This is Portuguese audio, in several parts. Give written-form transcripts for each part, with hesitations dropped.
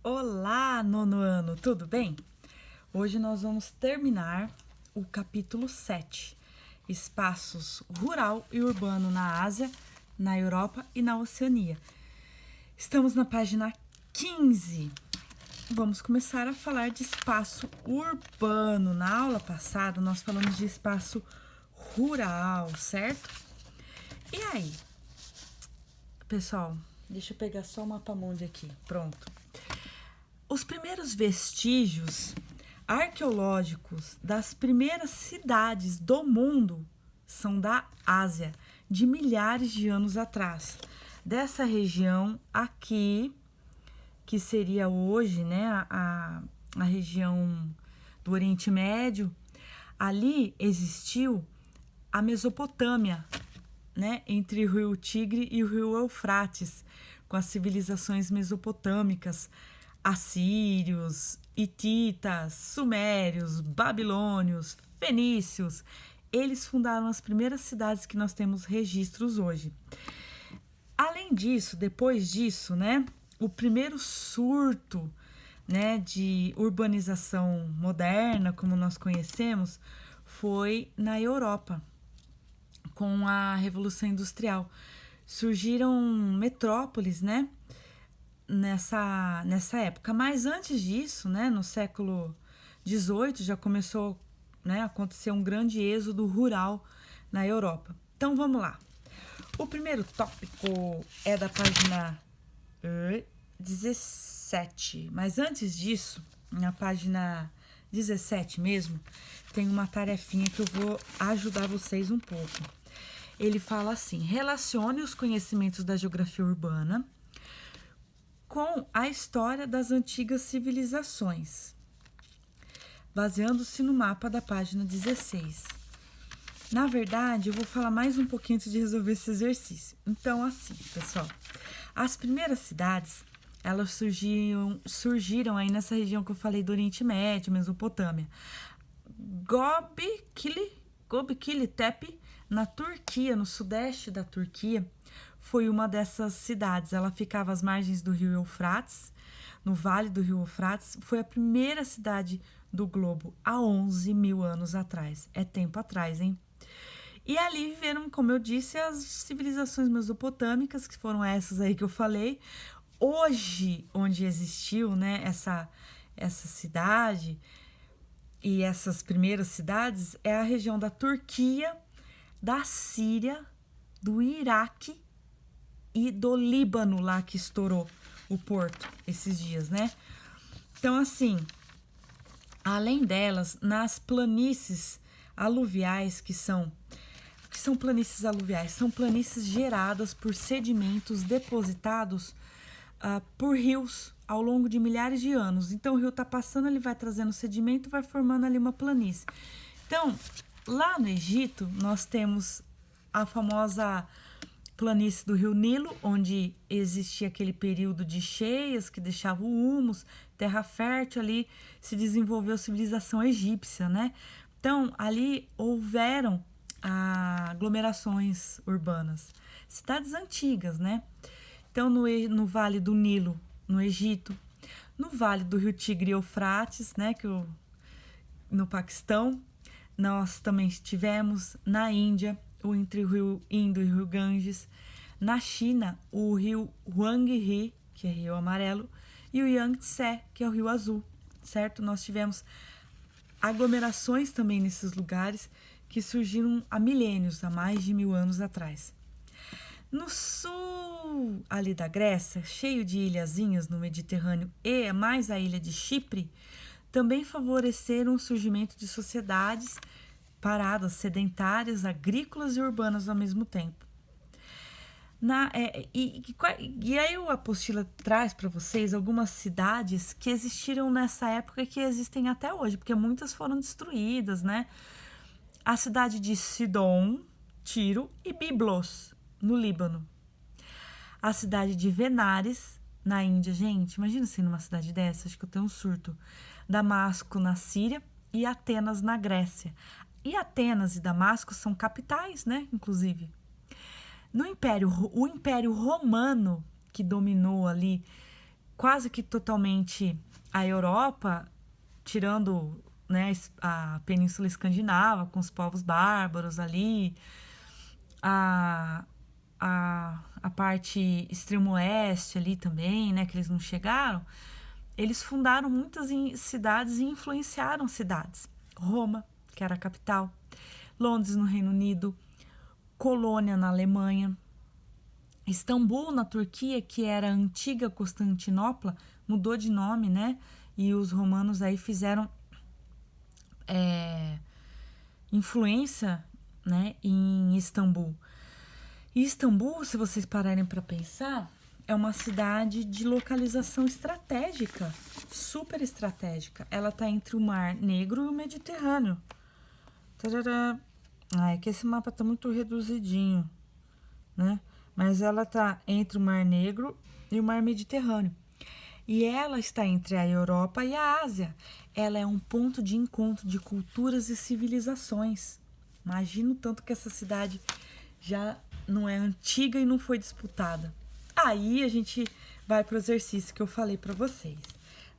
Olá, nono ano, tudo bem? Hoje nós vamos terminar o capítulo 7, Espaços Rural e Urbano na Ásia, na Europa e na Oceania. Estamos na página 15. Vamos começar a falar de espaço urbano. Na aula passada, nós falamos de espaço rural, certo? E aí, pessoal, deixa eu pegar só o mapa-mundi aqui, pronto. Os primeiros vestígios arqueológicos das primeiras cidades do mundo são da Ásia, de milhares de anos atrás. Dessa região aqui, que seria hoje, né, a região do Oriente Médio, ali existiu a Mesopotâmia, né, entre o rio Tigre e o rio Eufrates, com as civilizações mesopotâmicas, assírios, hititas, sumérios, babilônios, fenícios. Eles fundaram as primeiras cidades que nós temos registros hoje. Além disso, depois disso, né, o primeiro surto, né, de urbanização moderna, como nós conhecemos, foi na Europa, com a Revolução Industrial. Surgiram metrópoles, né, nessa época. Mas antes disso, né, no século XVIII, já começou, né, a acontecer um grande êxodo rural na Europa. Então, vamos lá. O primeiro tópico é da página 17. Mas antes disso, na página 17 mesmo, tem uma tarefinha que eu vou ajudar vocês um pouco. Ele fala assim: relacione os conhecimentos da geografia urbana com a história das antigas civilizações, baseando-se no mapa da página 16. Na verdade, eu vou falar mais um pouquinho antes de resolver esse exercício. Então, assim, pessoal, as primeiras cidades, elas surgiram aí nessa região que eu falei do Oriente Médio, Mesopotâmia. Göbekli Tepe, na Turquia, no sudeste da Turquia, foi uma dessas cidades. Ela ficava às margens do rio Eufrates, no vale do rio Eufrates. Foi a primeira cidade do globo há 11 mil anos atrás. É tempo atrás, hein? E ali viveram, como eu disse, as civilizações mesopotâmicas, que foram essas aí que eu falei. Hoje, onde existiu, né, essa cidade e essas primeiras cidades, é a região da Turquia, da Síria, do Iraque e do Líbano, lá que estourou o porto esses dias, né? Então, assim, além delas, nas planícies aluviais, que são planícies aluviais? São planícies geradas por sedimentos depositados por rios ao longo de milhares de anos. Então, o rio está passando, ele vai trazendo sedimento e vai formando ali uma planície. Então, lá no Egito, nós temos a famosa planície do rio Nilo, onde existia aquele período de cheias que deixava o humus, terra fértil, ali se desenvolveu a civilização egípcia, né? Então, ali houveram aglomerações urbanas, cidades antigas, né? Então, no Vale do Nilo, no Egito, no Vale do rio Tigre e Eufrates, né, no Paquistão, nós também tivemos na Índia, entre o rio Indo e o rio Ganges, na China, o rio Huanghe, que é rio amarelo, e o Yangtze, que é o rio azul, certo? Nós tivemos aglomerações também nesses lugares que surgiram há milênios, há mais de 1000 anos atrás. No sul ali da Grécia, cheio de ilhazinhas no Mediterrâneo e mais a ilha de Chipre, também favoreceram o surgimento de sociedades paradas, sedentárias, agrícolas e urbanas ao mesmo tempo. E aí a apostila traz para vocês algumas cidades que existiram nessa época e que existem até hoje, porque muitas foram destruídas, né? A cidade de Sidom, Tiro e Biblos, no Líbano. A cidade de Venares, na Índia. Gente, imagina se numa cidade dessa, acho que eu tenho um surto. Damasco, na Síria, e Atenas, na Grécia. E Atenas e Damasco são capitais, né, inclusive. O Império Romano, que dominou ali quase que totalmente a Europa, tirando, né, a Península Escandinava, com os povos bárbaros ali, a parte extremo oeste ali também, né, que eles não chegaram, eles fundaram muitas cidades e influenciaram cidades. Roma, que era a capital, Londres no Reino Unido, Colônia na Alemanha, Istambul na Turquia, que era a antiga Constantinopla, mudou de nome, né? E os romanos aí fizeram influência, né, em Istambul. E Istambul, se vocês pararem para pensar, é uma cidade de localização estratégica, super estratégica. Ela está entre o Mar Negro e o Mediterrâneo. Tadadá. É que esse mapa tá muito reduzidinho, né? Mas ela tá entre o Mar Negro e o Mar Mediterrâneo. E ela está entre a Europa e a Ásia. Ela é um ponto de encontro de culturas e civilizações. Imagina o tanto que essa cidade já não é antiga e não foi disputada. Aí a gente vai para o exercício que eu falei para vocês,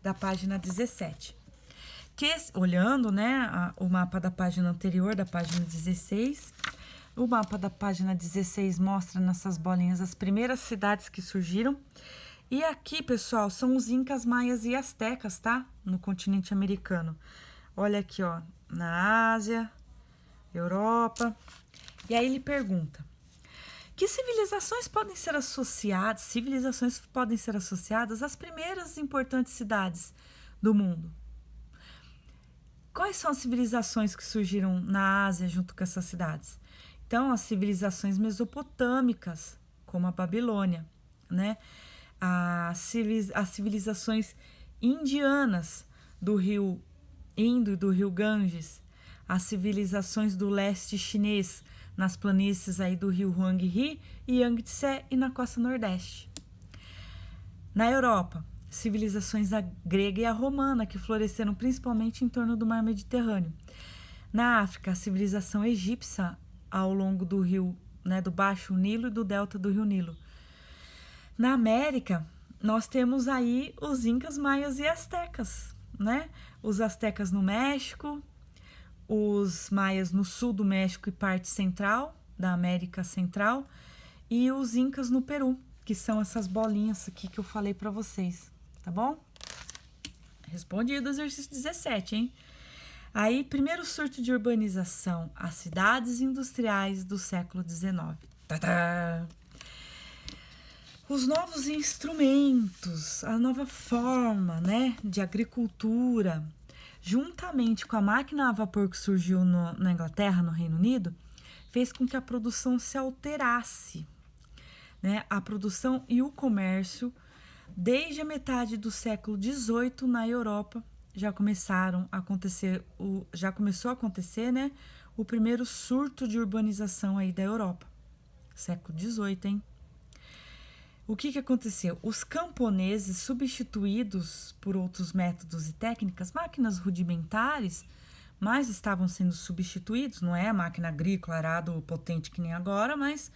da página 17. Que, olhando, né, o mapa da página anterior, da página 16, o mapa da página 16 mostra nessas bolinhas as primeiras cidades que surgiram. E aqui, pessoal, são os incas, maias e astecas, tá? No continente americano. Olha aqui, ó, na Ásia, Europa. E aí ele pergunta: que civilizações podem ser associadas às primeiras importantes cidades do mundo? Quais são as civilizações que surgiram na Ásia junto com essas cidades? Então, as civilizações mesopotâmicas, como a Babilônia, né? As civilizações indianas do rio Indo e do rio Ganges, as civilizações do leste chinês, nas planícies aí do rio Huanghe e Yangtze e na costa nordeste. Na Europa, civilizações a grega e a romana, que floresceram principalmente em torno do mar Mediterrâneo. Na África, a civilização egípcia ao longo do rio, né, do Baixo Nilo e do delta do rio Nilo. Na América, nós temos aí os incas, maias e astecas, né? Os astecas no México, os maias no sul do México e parte central da América Central, e os incas no Peru, que são essas bolinhas aqui que eu falei para vocês, tá bom? Respondido o exercício 17, hein? Aí, primeiro surto de urbanização, as cidades industriais do século XIX. Tadá! Os novos instrumentos, a nova forma, né, de agricultura, juntamente com a máquina a vapor que surgiu na Inglaterra, no Reino Unido, fez com que a produção se alterasse, né? A produção e o comércio, desde a metade do século XVIII na Europa, já começou a acontecer, né, o primeiro surto de urbanização aí da Europa. Século XVIII, hein? O que aconteceu? Os camponeses, substituídos por outros métodos e técnicas, máquinas rudimentares, mas estavam sendo substituídos, não é a máquina agrícola, arado potente que nem agora, mas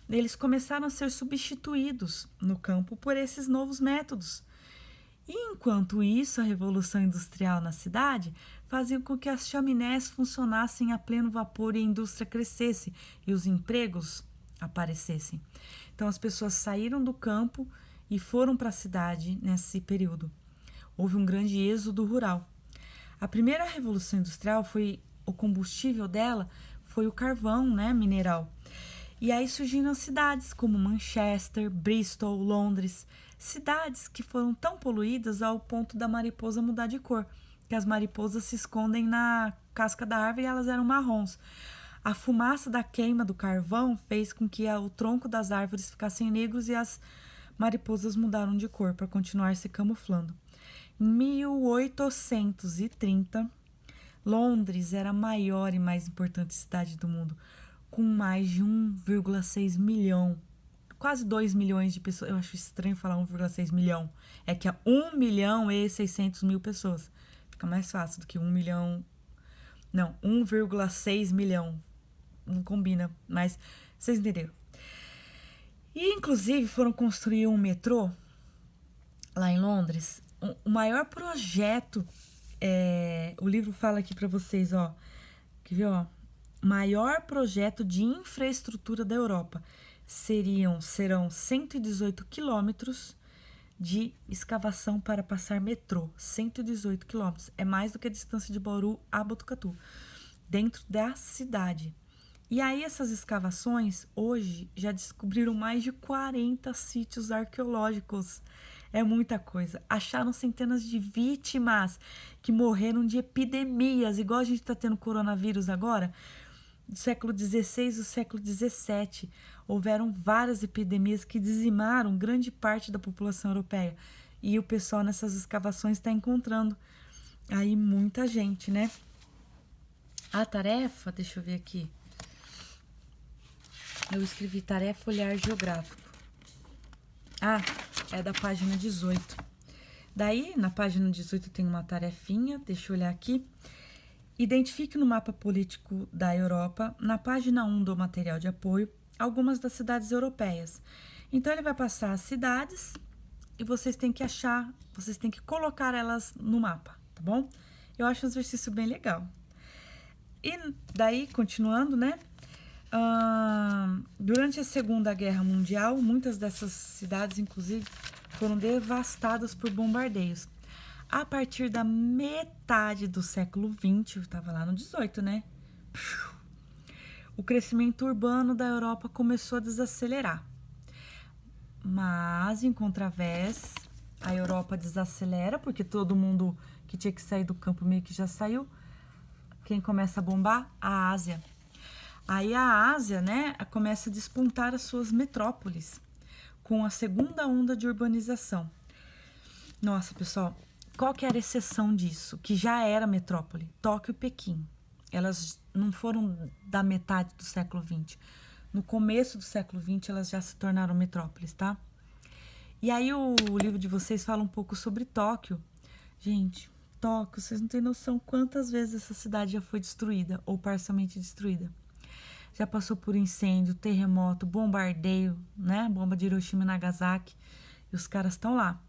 eles começaram a ser substituídos no campo por esses novos métodos. E enquanto isso, a Revolução Industrial na cidade fazia com que as chaminés funcionassem a pleno vapor e a indústria crescesse e os empregos aparecessem. Então, as pessoas saíram do campo e foram para a cidade nesse período. Houve um grande êxodo rural. A primeira Revolução Industrial o combustível dela foi o carvão, né, mineral. E aí surgiram as cidades como Manchester, Bristol, Londres, cidades que foram tão poluídas ao ponto da mariposa mudar de cor, que as mariposas se escondem na casca da árvore e elas eram marrons. A fumaça da queima do carvão fez com que o tronco das árvores ficassem negros e as mariposas mudaram de cor para continuar se camuflando. Em 1830, Londres era a maior e mais importante cidade do mundo, com mais de 1,6 milhão, quase 2 milhões de pessoas. Eu acho estranho falar 1,6 milhão. É que é 1 milhão e 600 mil pessoas. Fica mais fácil do que 1 milhão. Não, 1,6 milhão. Não combina, mas vocês entenderam. E, inclusive, foram construir um metrô lá em Londres, o maior projeto, o livro fala aqui para vocês, ó, quer ver, ó, maior projeto de infraestrutura da Europa serão 118 quilômetros de escavação para passar metrô. 118 quilômetros. É mais do que a distância de Bauru a Botucatu, dentro da cidade. E aí essas escavações, hoje, já descobriram mais de 40 sítios arqueológicos. É muita coisa. Acharam centenas de vítimas que morreram de epidemias, igual a gente está tendo coronavírus agora, do século XVI e do século XVII. Houveram várias epidemias que dizimaram grande parte da população europeia. E o pessoal nessas escavações está encontrando aí muita gente, né? A tarefa, deixa eu ver aqui. Eu escrevi tarefa olhar geográfico. Ah, é da página 18. Daí, na página 18 tem uma tarefinha, deixa eu olhar aqui. Identifique no mapa político da Europa, na página 1 do material de apoio, algumas das cidades europeias. Então, ele vai passar as cidades e vocês têm que achar, vocês têm que colocar elas no mapa, tá bom? Eu acho um exercício bem legal. E daí, continuando, né? Durante a Segunda Guerra Mundial, muitas dessas cidades, inclusive, foram devastadas por bombardeios. A partir da metade do século XX, eu estava lá no 18, né? O crescimento urbano da Europa começou a desacelerar. Mas, em contravés, a Europa desacelera, porque todo mundo que tinha que sair do campo meio que já saiu. Quem começa a bombar? A Ásia. Aí a Ásia, né, começa a despontar as suas metrópoles com a segunda onda de urbanização. Nossa, pessoal, qual que era a exceção disso? Que já era metrópole? Tóquio e Pequim. Elas não foram da metade do século XX. No começo do século XX, elas já se tornaram metrópoles, tá? E aí o livro de vocês fala um pouco sobre Tóquio. Gente, Tóquio, vocês não têm noção quantas vezes essa cidade já foi destruída ou parcialmente destruída. Já passou por incêndio, terremoto, bombardeio, né? Bomba de Hiroshima e Nagasaki. E os caras estão lá.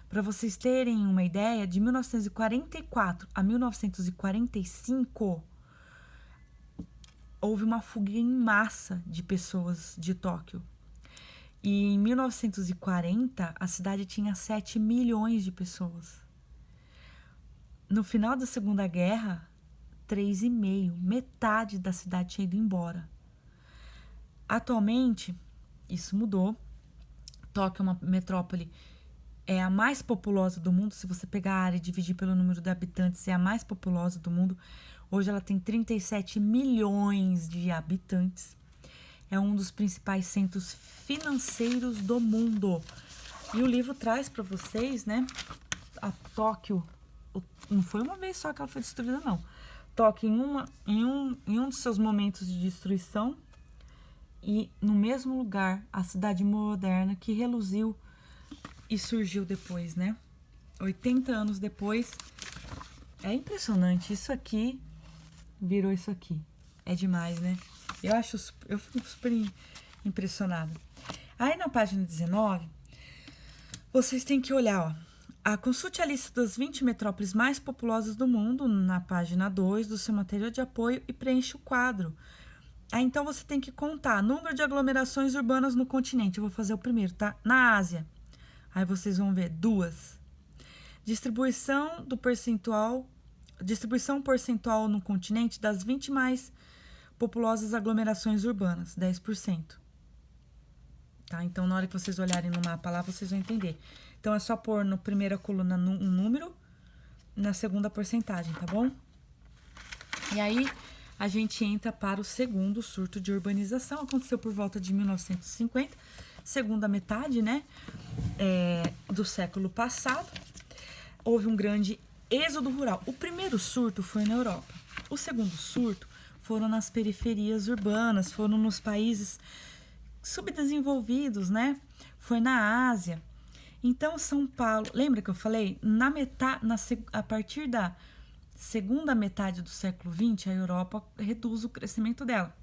Para vocês terem uma ideia, de 1944 a 1945, houve uma fuga em massa de pessoas de Tóquio. E em 1940, a cidade tinha 7 milhões de pessoas. No final da Segunda Guerra, 3,5, metade da cidade tinha ido embora. Atualmente, isso mudou. Tóquio é uma metrópole, é a mais populosa do mundo. Se você pegar a área e dividir pelo número de habitantes, é a mais populosa do mundo. Hoje ela tem 37 milhões de habitantes. É um dos principais centros financeiros do mundo. E o livro traz para vocês, né, a Tóquio. Não foi uma vez só que ela foi destruída, não. Tóquio em um dos seus momentos de destruição, e no mesmo lugar a cidade moderna que reluziu e surgiu depois, né? 80 anos depois. É impressionante. Isso aqui virou isso aqui. É demais, né? Eu fico super impressionada. Aí na página 19, vocês têm que olhar, ó. Consulte a lista das 20 metrópoles mais populosas do mundo na página 2 do seu material de apoio e preencha o quadro. Aí, então, você tem que contar número de aglomerações urbanas no continente. Eu vou fazer o primeiro, tá? Na Ásia. Aí, vocês vão ver 2. Distribuição percentual no continente das 20 mais populosas aglomerações urbanas, 10%. Tá? Então, na hora que vocês olharem no mapa lá, vocês vão entender. Então, é só pôr na primeira coluna um número, na segunda porcentagem, tá bom? E aí, a gente entra para o segundo surto de urbanização. Aconteceu por volta de 1950, segunda metade, né, do século passado. Houve um grande êxodo rural. O primeiro surto foi na Europa. O segundo surto foram nas periferias urbanas, foram nos países subdesenvolvidos, né? Foi na Ásia. Então, São Paulo, lembra que eu falei? A partir da segunda metade do século XX, a Europa reduz o crescimento dela.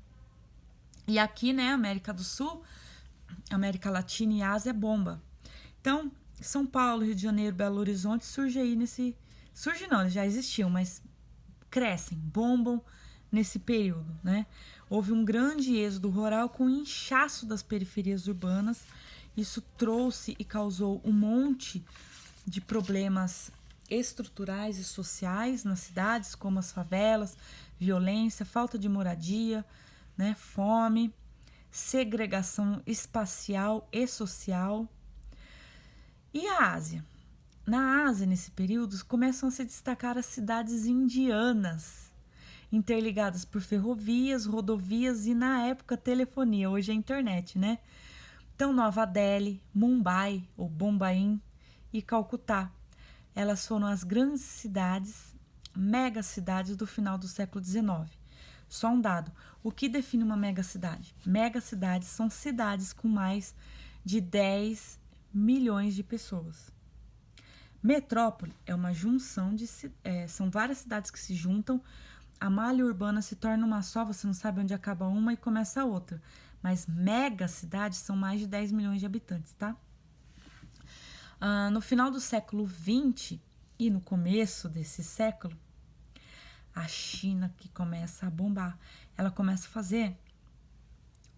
E aqui, né, América do Sul, América Latina e Ásia bomba. Então, São Paulo, Rio de Janeiro, Belo Horizonte surge aí nesse... Surge não, eles já existiam, mas crescem, bombam nesse período, né? Houve um grande êxodo rural com o inchaço das periferias urbanas. Isso trouxe e causou um monte de problemas estruturais e sociais nas cidades, como as favelas, violência, falta de moradia, né, fome, segregação espacial e social. E a Ásia? Na Ásia, nesse período, começam a se destacar as cidades indianas, interligadas por ferrovias, rodovias e, na época, telefonia. Hoje é internet, né? Então, Nova Delhi, Mumbai, ou Bombaim, e Calcutá. Elas foram as grandes cidades, megacidades do final do século XIX. Só um dado. O que define uma megacidade? Megacidades são cidades com mais de 10 milhões de pessoas. Metrópole é uma junção de... são várias cidades que se juntam. A malha urbana se torna uma só, você não sabe onde acaba uma e começa a outra. Mas megacidades são mais de 10 milhões de habitantes, tá? No final do século XX e no começo desse século, a China que começa a bombar. Ela começa a fazer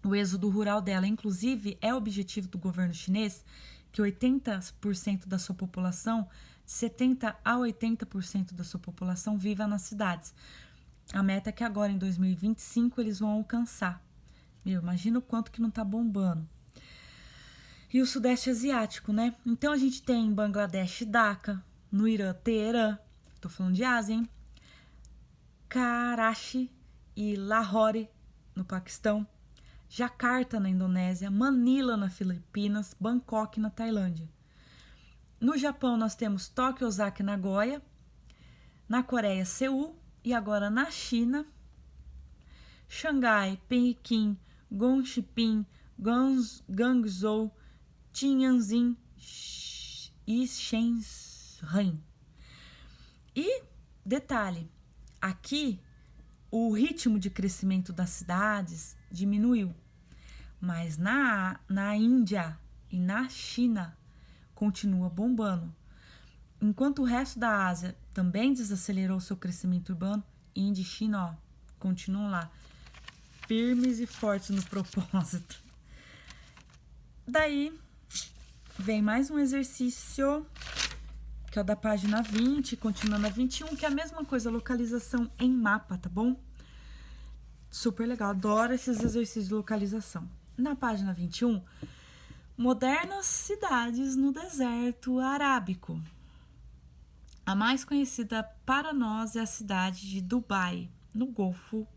o êxodo rural dela. Inclusive, é objetivo do governo chinês que 80% da sua população, 70% a 80% da sua população viva nas cidades. A meta é que agora, em 2025, eles vão alcançar. Imagina o quanto que não tá bombando. E o Sudeste Asiático, né? Então, a gente tem em Bangladesh, Dhaka, no Irã, Teherã, tô falando de Ásia, hein? Karachi e Lahore, no Paquistão, Jakarta, na Indonésia, Manila, nas Filipinas, Bangkok, na Tailândia. No Japão, nós temos Tóquio, Osaka e Nagoya. Na Coreia, Seul. E agora na China, Xangai, Pequim, Gongxipin, Guangzhou, Tianjin e Shenzhen. E, detalhe, aqui o ritmo de crescimento das cidades diminuiu, mas na Índia e na China continua bombando. Enquanto o resto da Ásia também desacelerou seu crescimento urbano, Índia e China, ó, continuam lá, firmes e fortes no propósito. Daí vem mais um exercício, que é o da página 20, continuando a 21, que é a mesma coisa, localização em mapa, tá bom? Super legal, adoro esses exercícios de localização. Na página 21, modernas cidades no deserto arábico. A mais conhecida para nós é a cidade de Dubai, no Golfo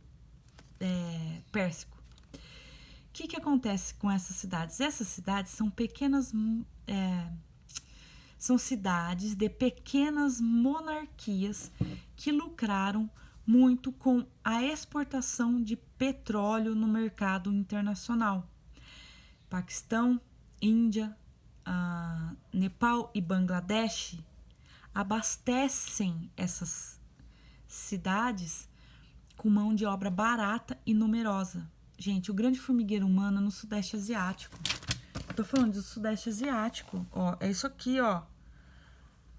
Pérsico. O que acontece com essas cidades? Essas cidades são pequenas... são cidades de pequenas monarquias que lucraram muito com a exportação de petróleo no mercado internacional. Paquistão, Índia, Nepal e Bangladesh abastecem essas cidades com mão de obra barata e numerosa. Gente, o grande formigueiro humano é no Sudeste Asiático. Eu tô falando do Sudeste Asiático. Ó, é isso aqui, ó.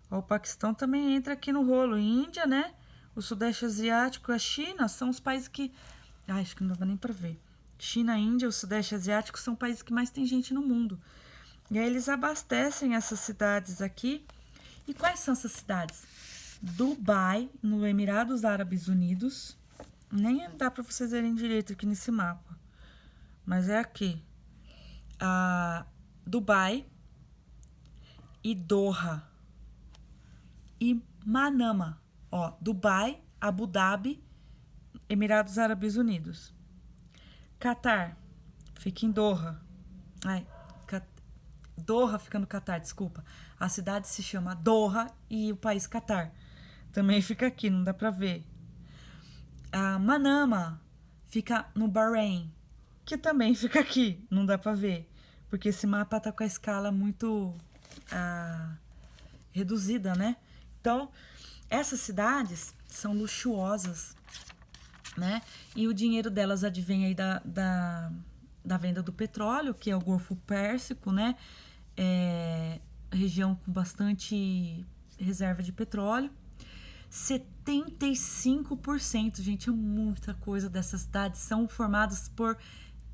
O Paquistão também entra aqui no rolo. Índia, né? O Sudeste Asiático, a China, são os países que... acho que não dava nem pra ver. China, Índia, o Sudeste Asiático são países que mais tem gente no mundo. E aí eles abastecem essas cidades aqui. E quais são essas cidades? Dubai, no Emirados Árabes Unidos. Nem dá pra vocês verem direito aqui nesse mapa. Mas é aqui. Dubai e Doha. E Manama, ó, Dubai, Abu Dhabi, Emirados Árabes Unidos. Catar, fica em Doha. Doha fica no Catar, desculpa. A cidade se chama Doha e o país Catar também fica aqui, não dá pra ver. Manama fica no Bahrein, que também fica aqui, não dá pra ver, porque esse mapa tá com a escala muito reduzida, né? Então, essas cidades são luxuosas, né? E o dinheiro delas advém aí da venda do petróleo, que é o Golfo Pérsico, né? região com bastante reserva de petróleo. 75%, gente, é muita coisa dessas cidades, são formadas por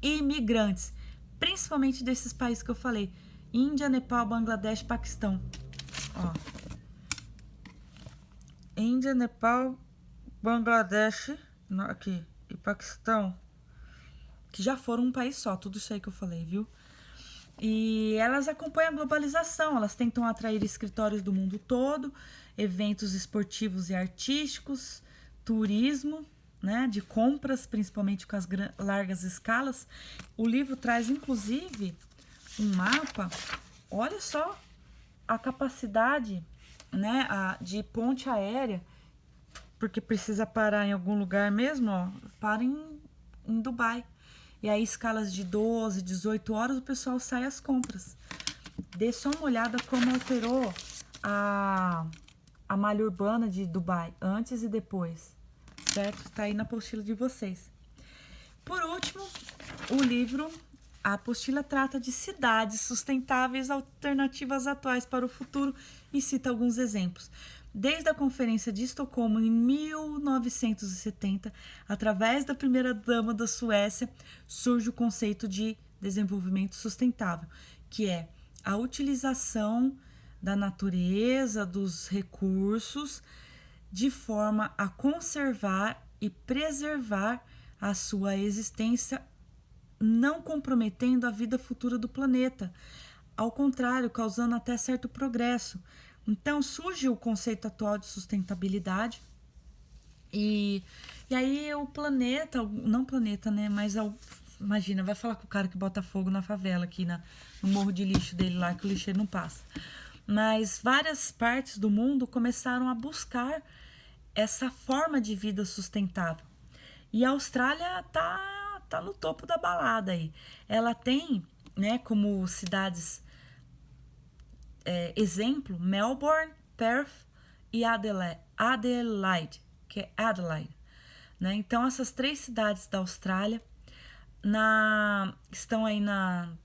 imigrantes, principalmente desses países que eu falei: Índia, Nepal, Bangladesh, Paquistão. Ó. Índia, Nepal, Bangladesh, aqui, e Paquistão, que já foram um país só, tudo isso aí que eu falei, viu? E elas acompanham a globalização, elas tentam atrair escritórios do mundo todo, eventos esportivos e artísticos, turismo, né, de compras, principalmente com as largas escalas. O livro traz, inclusive, um mapa. Olha só a capacidade, né, de ponte aérea, porque precisa parar em algum lugar mesmo, ó, para em Dubai. E aí, escalas de 12, 18 horas, o pessoal sai às compras. Dê só uma olhada como alterou a malha urbana de Dubai, antes e depois, certo? Tá aí na apostila de vocês. Por último, o livro, a apostila trata de cidades sustentáveis, alternativas atuais para o futuro, e cita alguns exemplos. Desde a Conferência de Estocolmo, em 1970, através da primeira-dama da Suécia, surge o conceito de desenvolvimento sustentável, que é a utilização da natureza, dos recursos, de forma a conservar e preservar a sua existência, não comprometendo a vida futura do planeta. Ao contrário, causando até certo progresso. Então, surge o conceito atual de sustentabilidade e aí o planeta, não planeta, né, mas imagina, vai falar com o cara que bota fogo na favela aqui no morro de lixo dele lá, que o lixeiro não passa. Mas várias partes do mundo começaram a buscar essa forma de vida sustentável. E a Austrália tá no topo da balada aí. Ela tem, né, como cidades exemplo, Melbourne, Perth e Adelaide, que é Adelaide, né? Então, essas 3 cidades da Austrália estão aí na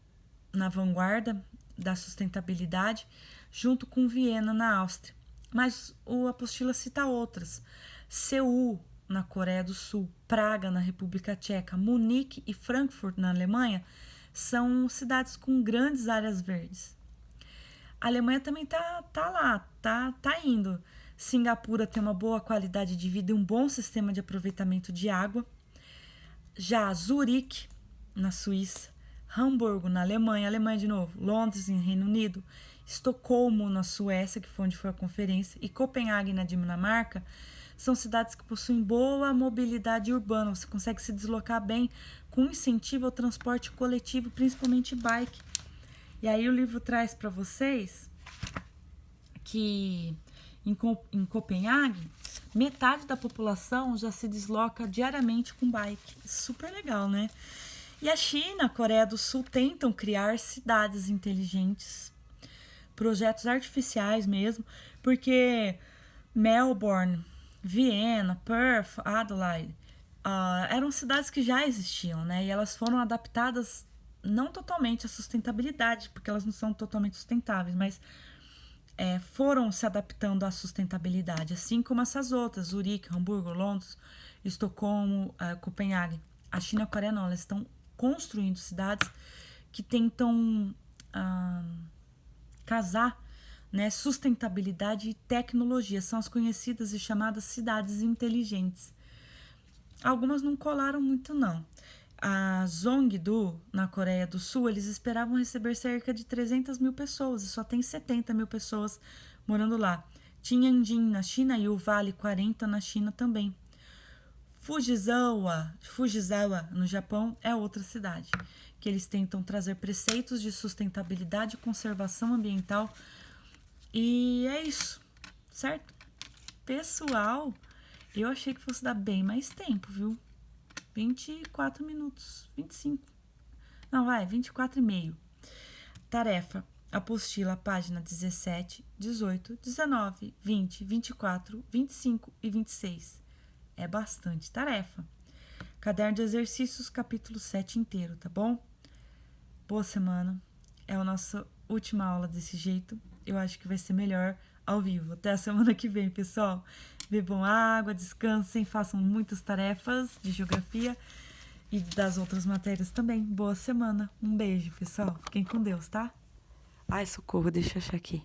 vanguarda da sustentabilidade, junto com Viena, na Áustria. Mas o apostila cita outras: Seul, na Coreia do Sul, Praga, na República Tcheca, Munique e Frankfurt, na Alemanha, são cidades com grandes áreas verdes. A Alemanha também tá lá, tá indo. Singapura tem uma boa qualidade de vida e um bom sistema de aproveitamento de água. Já Zurique, na Suíça, Hamburgo, na Alemanha de novo, Londres, em Reino Unido, Estocolmo, na Suécia, que foi onde foi a conferência, e Copenhague, na Dinamarca, são cidades que possuem boa mobilidade urbana. Você consegue se deslocar bem com incentivo ao transporte coletivo, principalmente bike. E aí o livro traz para vocês que em Copenhague, metade da população já se desloca diariamente com bike. Super legal, né? E a China, a Coreia do Sul tentam criar cidades inteligentes, projetos artificiais mesmo, porque Melbourne, Viena, Perth, Adelaide eram cidades que já existiam, né? E elas foram adaptadas não totalmente à sustentabilidade, porque elas não são totalmente sustentáveis, mas foram se adaptando à sustentabilidade, assim como essas outras, Zurique, Hamburgo, Londres, Estocolmo, Copenhague. A China e a Coreia não, elas estão construindo cidades que tentam casar, né, sustentabilidade e tecnologia. São as conhecidas e chamadas cidades inteligentes. Algumas não colaram muito, não. A Zhongdo, na Coreia do Sul, eles esperavam receber cerca de 300 mil pessoas e só tem 70 mil pessoas morando lá. Tianjin, na China, e o Vale 40 na China também. Fujisawa, no Japão, é outra cidade, que eles tentam trazer preceitos de sustentabilidade e conservação ambiental. E é isso, certo? Pessoal, eu achei que fosse dar bem mais tempo, viu? 24 minutos, 25. Não, vai, 24 e meio. Tarefa, apostila, página 17, 18, 19, 20, 24, 25 e 26. É bastante tarefa. Caderno de exercícios, capítulo 7 inteiro, tá bom? Boa semana. É a nossa última aula desse jeito. eu acho que vai ser melhor ao vivo. Até a semana que vem, pessoal. Bebam água, descansem, façam muitas tarefas de geografia e das outras matérias também. Boa semana. Um beijo, pessoal. Fiquem com Deus, tá? Ai, socorro, deixa eu achar aqui.